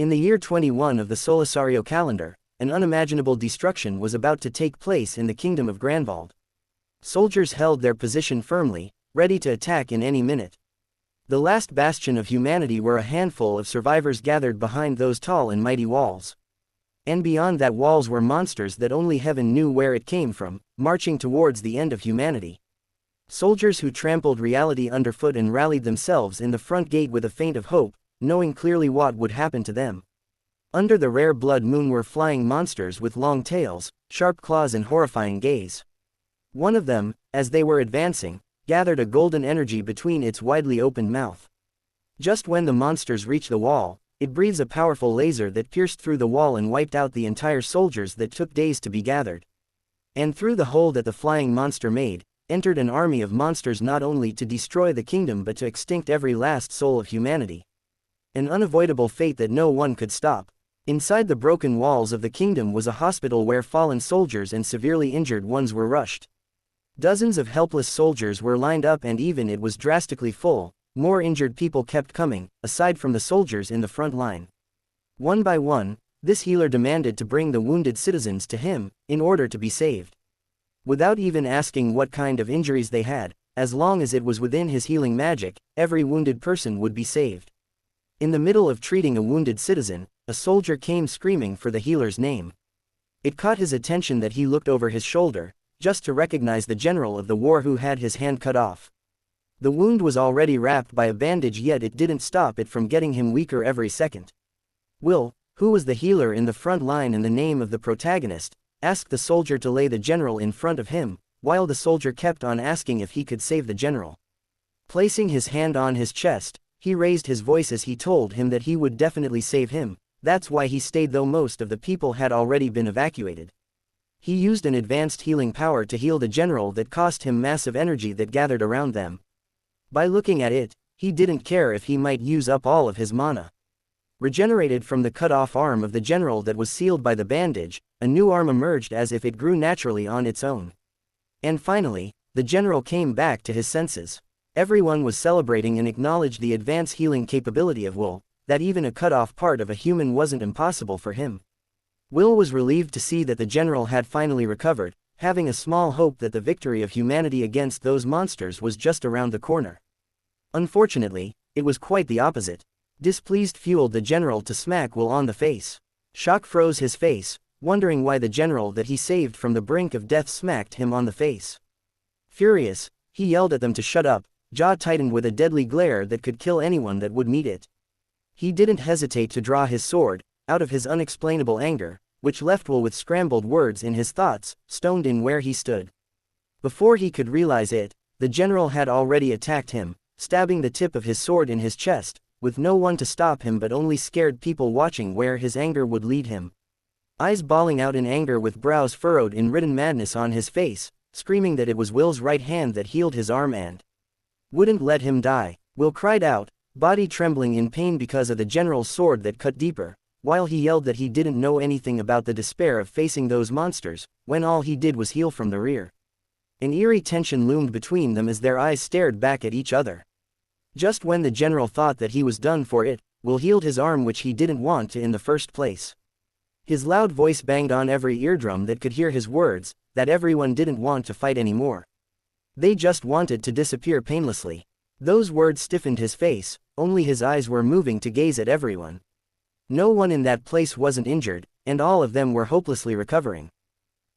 In the year 21 of the Solisario calendar, an unimaginable destruction was about to take place in the kingdom of Granwald. Soldiers held their position firmly, ready to attack in any minute. The last bastion of humanity were a handful of survivors gathered behind those tall and mighty walls. And beyond that walls were monsters that only heaven knew where it came from, marching towards the end of humanity. Soldiers who trampled reality underfoot and rallied themselves in the front gate with a feint of hope, knowing clearly what would happen to them. Under the rare blood moon were flying monsters with long tails, sharp claws and horrifying gaze. One of them, as they were advancing, gathered a golden energy between its widely opened mouth. Just when the monsters reached the wall, it breathes a powerful laser that pierced through the wall and wiped out the entire soldiers that took days to be gathered. And through the hole that the flying monster made, entered an army of monsters not only to destroy the kingdom but to extinct every last soul of humanity. An unavoidable fate that no one could stop. Inside the broken walls of the kingdom was a hospital where fallen soldiers and severely injured ones were rushed. Dozens of helpless soldiers were lined up and even it was drastically full, more injured people kept coming, aside from the soldiers in the front line. One by one, this healer demanded to bring the wounded citizens to him, in order to be saved. Without even asking what kind of injuries they had, as long as it was within his healing magic, every wounded person would be saved. In the middle of treating a wounded citizen, a soldier came screaming for the healer's name. It caught his attention that he looked over his shoulder, just to recognize the general of the war who had his hand cut off. The wound was already wrapped by a bandage, yet it didn't stop it from getting him weaker every second. Will, who was the healer in the front line and the name of the protagonist, asked the soldier to lay the general in front of him, while the soldier kept on asking if he could save the general. Placing his hand on his chest, he raised his voice as he told him that he would definitely save him. That's why he stayed though most of the people had already been evacuated. He used an advanced healing power to heal the general that cost him massive energy that gathered around them. By looking at it, he didn't care if he might use up all of his mana. Regenerated from the cut-off arm of the general that was sealed by the bandage, a new arm emerged as if it grew naturally on its own. And finally, the general came back to his senses. Everyone was celebrating and acknowledged the advanced healing capability of Will, that even a cut-off part of a human wasn't impossible for him. Will was relieved to see that the general had finally recovered, having a small hope that the victory of humanity against those monsters was just around the corner. Unfortunately, it was quite the opposite. Displeased fueled the general to smack Will on the face. Shock froze his face, wondering why the general that he saved from the brink of death smacked him on the face. Furious, he yelled at them to shut up, jaw tightened with a deadly glare that could kill anyone that would meet it. He didn't hesitate to draw his sword, out of his unexplainable anger, which left Will with scrambled words in his thoughts, stoned in where he stood. Before he could realize it, the general had already attacked him, stabbing the tip of his sword in his chest, with no one to stop him but only scared people watching where his anger would lead him. Eyes bawling out in anger with brows furrowed in ridden madness on his face, screaming that it was Will's right hand that healed his arm and wouldn't let him die. Will cried out, body trembling in pain because of the general's sword that cut deeper, while he yelled that he didn't know anything about the despair of facing those monsters, when all he did was heal from the rear. An eerie tension loomed between them as their eyes stared back at each other. Just when the general thought that he was done for it, Will healed his arm, which he didn't want to in the first place. His loud voice banged on every eardrum that could hear his words, that everyone didn't want to fight anymore. They just wanted to disappear painlessly. Those words stiffened his face, only his eyes were moving to gaze at everyone. No one in that place wasn't injured, and all of them were hopelessly recovering.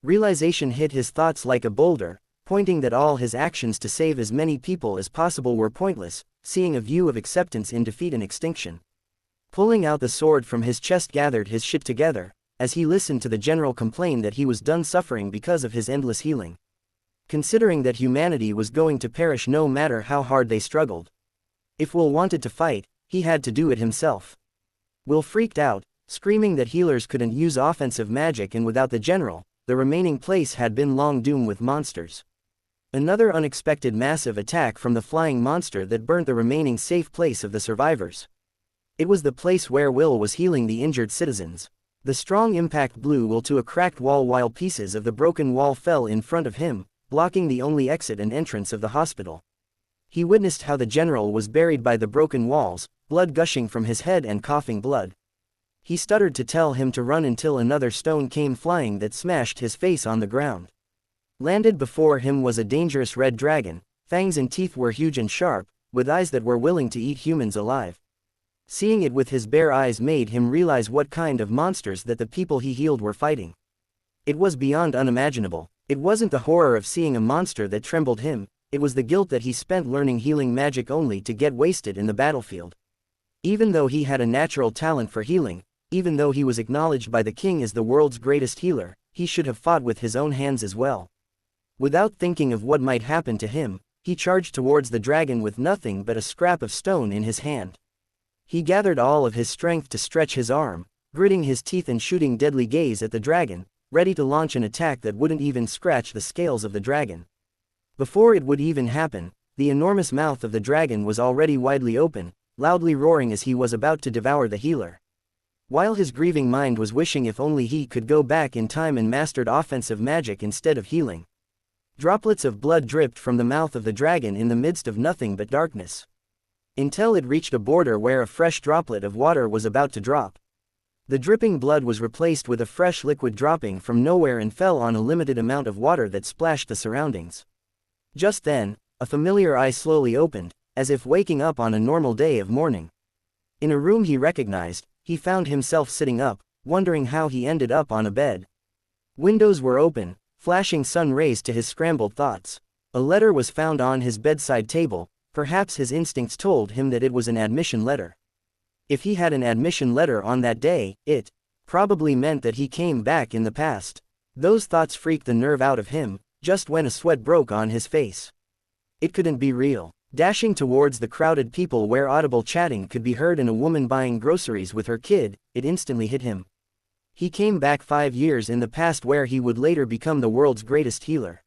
Realization hit his thoughts like a boulder, pointing that all his actions to save as many people as possible were pointless, seeing a view of acceptance in defeat and extinction. Pulling out the sword from his chest, gathered his shit together, as he listened to the general complain that he was done suffering because of his endless healing. Considering that humanity was going to perish no matter how hard they struggled. If Will wanted to fight, he had to do it himself. Will freaked out, screaming that healers couldn't use offensive magic, and without the general, the remaining place had been long doomed with monsters. Another unexpected massive attack from the flying monster that burnt the remaining safe place of the survivors. It was the place where Will was healing the injured citizens. The strong impact blew Will to a cracked wall while pieces of the broken wall fell in front of him, blocking the only exit and entrance of the hospital. He witnessed how the general was buried by the broken walls, blood gushing from his head and coughing blood. He stuttered to tell him to run until another stone came flying that smashed his face on the ground. Landed before him was a dangerous red dragon. Fangs and teeth were huge and sharp, with eyes that were willing to eat humans alive. Seeing it with his bare eyes made him realize what kind of monsters that the people he healed were fighting. It was beyond unimaginable. It wasn't the horror of seeing a monster that trembled him, it was the guilt that he spent learning healing magic only to get wasted in the battlefield. Even though he had a natural talent for healing, even though he was acknowledged by the king as the world's greatest healer, he should have fought with his own hands as well. Without thinking of what might happen to him, he charged towards the dragon with nothing but a scrap of stone in his hand. He gathered all of his strength to stretch his arm, gritting his teeth and shooting deadly gaze at the dragon, ready to launch an attack that wouldn't even scratch the scales of the dragon. Before it would even happen, the enormous mouth of the dragon was already widely open, loudly roaring as he was about to devour the healer. While his grieving mind was wishing if only he could go back in time and mastered offensive magic instead of healing. Droplets of blood dripped from the mouth of the dragon in the midst of nothing but darkness. Until it reached a border where a fresh droplet of water was about to drop. The dripping blood was replaced with a fresh liquid dropping from nowhere and fell on a limited amount of water that splashed the surroundings. Just then, a familiar eye slowly opened, as if waking up on a normal day of morning. In a room he recognized, he found himself sitting up, wondering how he ended up on a bed. Windows were open, flashing sun rays to his scrambled thoughts. A letter was found on his bedside table, perhaps his instincts told him that it was an admission letter. If he had an admission letter on that day, it probably meant that he came back in the past. Those thoughts freaked the nerve out of him, just when a sweat broke on his face. It couldn't be real. Dashing towards the crowded people where audible chatting could be heard and a woman buying groceries with her kid, it instantly hit him. He came back 5 years in the past where he would later become the world's greatest healer.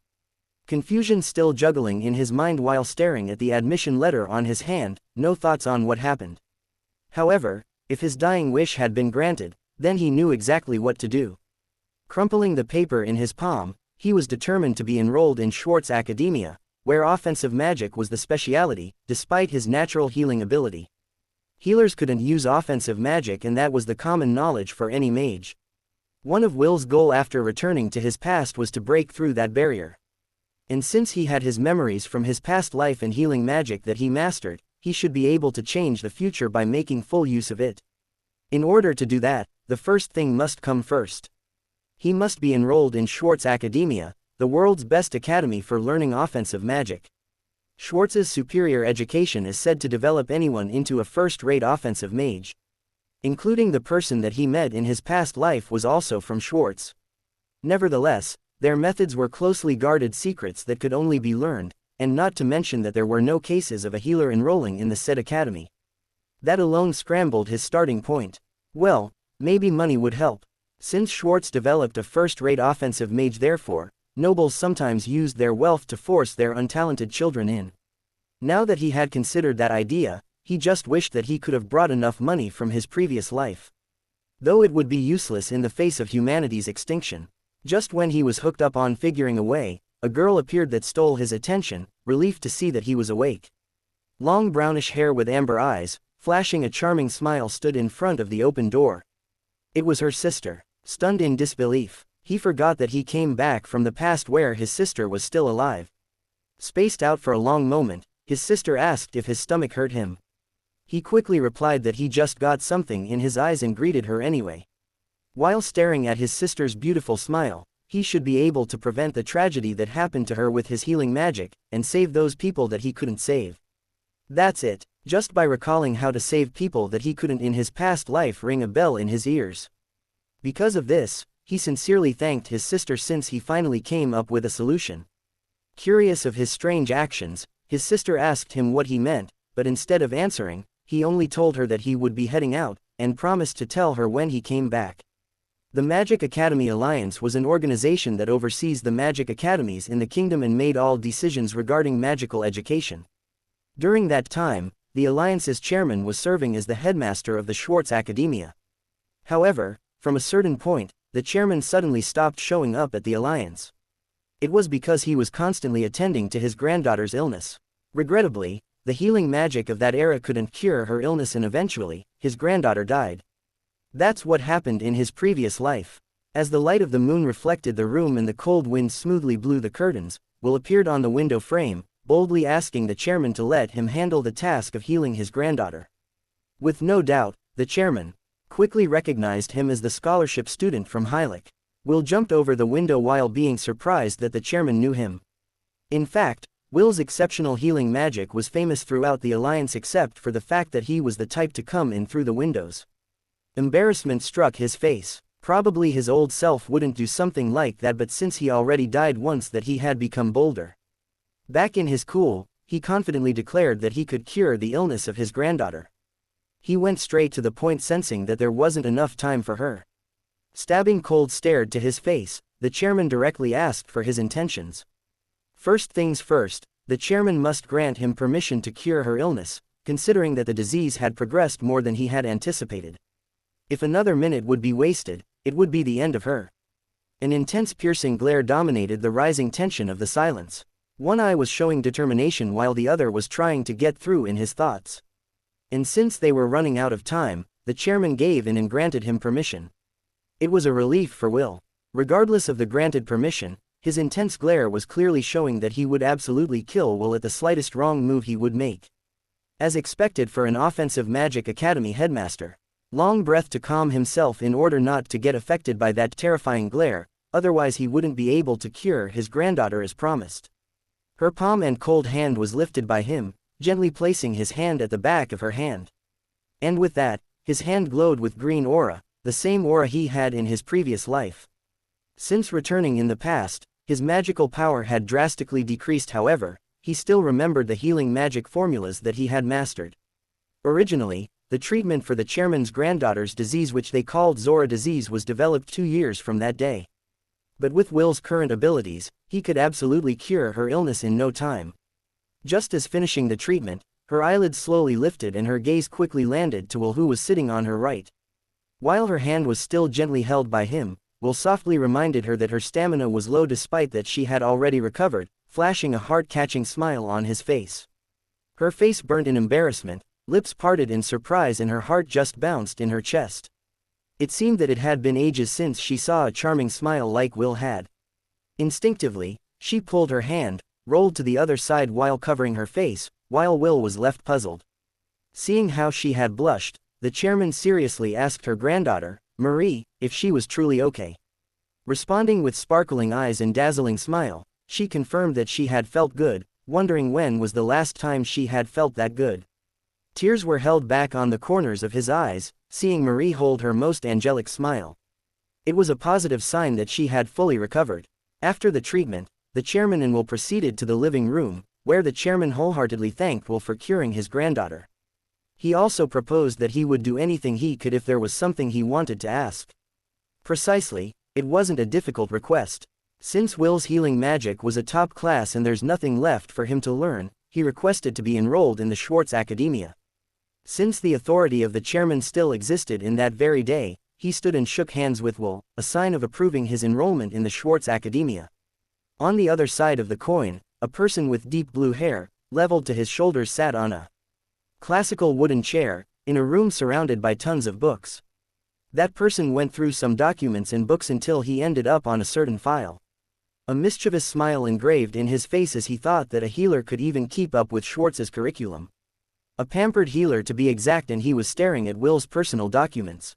Confusion still juggling in his mind while staring at the admission letter on his hand, no thoughts on what happened. However, if his dying wish had been granted, then he knew exactly what to do. Crumpling the paper in his palm, he was determined to be enrolled in Schwarz Academy, where offensive magic was the specialty, despite his natural healing ability. Healers couldn't use offensive magic, and that was the common knowledge for any mage. One of Will's goals after returning to his past was to break through that barrier. And since he had his memories from his past life and healing magic that he mastered, he should be able to change the future by making full use of it. In order to do that, the first thing must come first. He must be enrolled in Schwarz Academy, the world's best academy for learning offensive magic. Schwarz's superior education is said to develop anyone into a first-rate offensive mage. Including the person that he met in his past life was also from Schwarz. Nevertheless, their methods were closely guarded secrets that could only be learned, and not to mention that there were no cases of a healer enrolling in the said academy. That alone scrambled his starting point. Well, maybe money would help. Since Schwarz developed a first-rate offensive mage, therefore, nobles sometimes used their wealth to force their untalented children in. Now that he had considered that idea, he just wished that he could have brought enough money from his previous life. Though it would be useless in the face of humanity's extinction. Just when he was hooked up on figuring a way, a girl appeared that stole his attention, relieved to see that he was awake. Long brownish hair with amber eyes, flashing a charming smile, stood in front of the open door. It was her sister. Stunned in disbelief, he forgot that he came back from the past where his sister was still alive. Spaced out for a long moment, his sister asked if his stomach hurt him. He quickly replied that he just got something in his eyes and greeted her anyway. While staring at his sister's beautiful smile, he should be able to prevent the tragedy that happened to her with his healing magic, and save those people that he couldn't save. That's it. Just by recalling how to save people that he couldn't in his past life ring a bell in his ears. Because of this, he sincerely thanked his sister since he finally came up with a solution. Curious of his strange actions, his sister asked him what he meant, but instead of answering, he only told her that he would be heading out, and promised to tell her when he came back. The Magic Academy Alliance was an organization that oversees the magic academies in the kingdom and made all decisions regarding magical education. During that time, the Alliance's chairman was serving as the headmaster of the Schwarz Academy. However, from a certain point, the chairman suddenly stopped showing up at the Alliance. It was because he was constantly attending to his granddaughter's illness. Regrettably, the healing magic of that era couldn't cure her illness, and eventually, his granddaughter died. That's what happened in his previous life. As the light of the moon reflected the room and the cold wind smoothly blew the curtains, Will appeared on the window frame, boldly asking the chairman to let him handle the task of healing his granddaughter. With no doubt, the chairman quickly recognized him as the scholarship student from Hylic. Will jumped over the window while being surprised that the chairman knew him. In fact, Will's exceptional healing magic was famous throughout the Alliance except for the fact that he was the type to come in through the windows. Embarrassment struck his face. Probably his old self wouldn't do something like that, but since he already died once that he had become bolder. Back in his cool, he confidently declared that he could cure the illness of his granddaughter. He went straight to the point, sensing that there wasn't enough time for her. Stabbing cold stared to his face, the chairman directly asked for his intentions. First things first, the chairman must grant him permission to cure her illness, considering that the disease had progressed more than he had anticipated. If another minute would be wasted, it would be the end of her. An intense piercing glare dominated the rising tension of the silence. One eye was showing determination while the other was trying to get through in his thoughts. And since they were running out of time, the chairman gave in and granted him permission. It was a relief for Will. Regardless of the granted permission, his intense glare was clearly showing that he would absolutely kill Will at the slightest wrong move he would make. As expected for an offensive Magic Academy headmaster. Long breath to calm himself in order not to get affected by that terrifying glare, otherwise he wouldn't be able to cure his granddaughter as promised. Her palm and cold hand was lifted by him, gently placing his hand at the back of her hand. And with that, his hand glowed with green aura, the same aura he had in his previous life. Since returning in the past, his magical power had drastically decreased. However, he still remembered the healing magic formulas that he had mastered. Originally, the treatment for the chairman's granddaughter's disease, which they called Zora disease, was developed 2 years from that day. But with Will's current abilities, he could absolutely cure her illness in no time. Just as finishing the treatment, her eyelids slowly lifted and her gaze quickly landed to Will, who was sitting on her right. While her hand was still gently held by him, Will softly reminded her that her stamina was low despite that she had already recovered, flashing a heart-catching smile on his face. Her face burnt in embarrassment, lips parted in surprise, and her heart just bounced in her chest. It seemed that it had been ages since she saw a charming smile like Will had. Instinctively, she pulled her hand, rolled to the other side while covering her face, while Will was left puzzled. Seeing how she had blushed, the chairman seriously asked her granddaughter, Marie, if she was truly okay. Responding with sparkling eyes and dazzling smile, she confirmed that she had felt good, wondering when was the last time she had felt that good. Tears were held back on the corners of his eyes, seeing Marie hold her most angelic smile. It was a positive sign that she had fully recovered. After the treatment, the chairman and Will proceeded to the living room, where the chairman wholeheartedly thanked Will for curing his granddaughter. He also proposed that he would do anything he could if there was something he wanted to ask. Precisely, it wasn't a difficult request. Since Will's healing magic was a top class and there's nothing left for him to learn, he requested to be enrolled in the Schwarz Academy. Since the authority of the chairman still existed in that very day, he stood and shook hands with Will, a sign of approving his enrollment in the Schwarz Academy. On the other side of the coin, a person with deep blue hair, leveled to his shoulders, sat on a classical wooden chair, in a room surrounded by tons of books. That person went through some documents and books until he ended up on a certain file. A mischievous smile engraved in his face as he thought that a healer could even keep up with Schwartz's curriculum. A pampered healer to be exact, and he was staring at Will's personal documents.